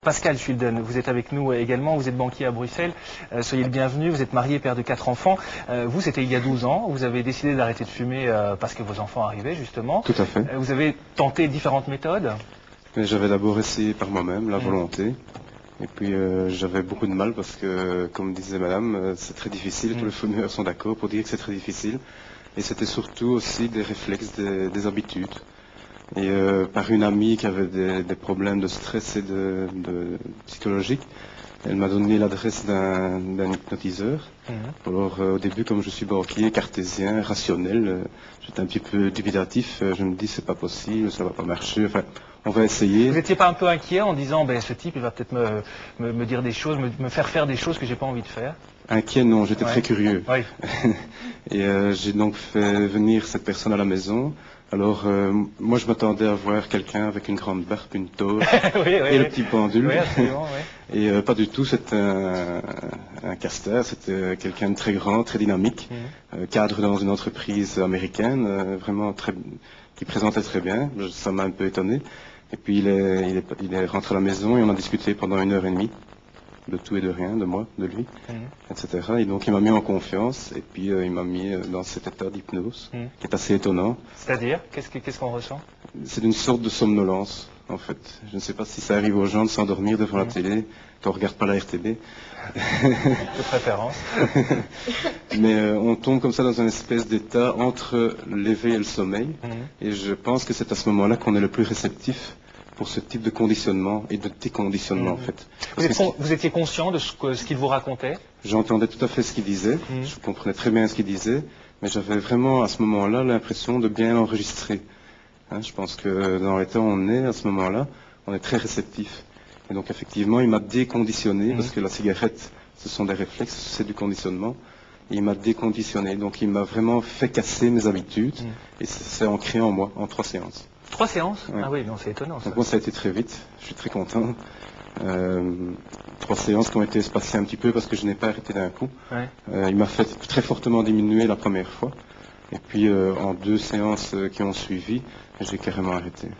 Pascal Schulden, vous êtes avec nous également, vous êtes banquier à Bruxelles, soyez le bienvenu, vous êtes marié, père de 4 enfants. Vous, c'était il y a 12 ans, vous avez décidé d'arrêter de fumer parce que vos enfants arrivaient justement. Tout à fait. Vous avez tenté différentes méthodes. Mais j'avais d'abord essayé par moi-même, la volonté. Et puis j'avais beaucoup de mal parce que, comme disait madame, c'est très difficile, tous les fumeurs sont d'accord pour dire que c'est très difficile. Et c'était surtout aussi des réflexes, des habitudes. Et par une amie qui avait des problèmes de stress et de psychologique, elle m'a donné l'adresse d'un hypnotiseur. Alors au début, comme je suis banquier, cartésien, rationnel, j'étais un petit peu dubitatif. Je me dis c'est pas possible, ça va pas marcher. Enfin, on va essayer. Vous n'étiez pas un peu inquiet en disant ben, ce type il va peut-être me dire des choses, me faire faire des choses que j'ai pas envie de faire? Inquiet, non, j'étais très curieux. Oui. Et j'ai donc fait venir cette personne à la maison. Alors, moi, je m'attendais à voir quelqu'un avec une grande barbe, une toge et le petit pendule. Oui, absolument, oui. Et pas du tout, c'était un casteur, c'était quelqu'un de très grand, très dynamique, cadre dans une entreprise américaine, vraiment qui présentait très bien. Ça m'a un peu étonné. Et puis, il est rentré à la maison et on a discuté pendant 1h30. De tout et de rien, de moi, de lui, etc. Et donc il m'a mis en confiance et puis il m'a mis dans cet état d'hypnose qui est assez étonnant. C'est-à-dire, qu'est-ce qu'on ressent? C'est une sorte de somnolence, en fait. Je ne sais pas si ça arrive aux gens de s'endormir devant la télé quand on ne regarde pas la RTB. De préférence. Mais on tombe comme ça dans une espèce d'état entre l'éveil et le sommeil. Et je pense que c'est à ce moment-là qu'on est le plus réceptif pour ce type de conditionnement et de déconditionnement en fait. Vous étiez conscient de ce qu'il vous racontait? J'entendais tout à fait ce qu'il disait, je comprenais très bien ce qu'il disait, mais j'avais vraiment à ce moment-là l'impression de bien l'enregistrer. Je pense que dans l'état où on est à ce moment-là, on est très réceptif. Et donc effectivement, il m'a déconditionné, parce que la cigarette, ce sont des réflexes, c'est du conditionnement. Et il m'a déconditionné, donc il m'a vraiment fait casser mes habitudes, et c'est ancré en moi, en 3 séances. 3 séances? Ah oui, non, c'est étonnant ça. Donc moi ça a été très vite, je suis très content. 3 séances qui ont été espacées un petit peu parce que je n'ai pas arrêté d'un coup. Il m'a fait très fortement diminuer la première fois. Et puis en 2 séances qui ont suivi, j'ai carrément arrêté.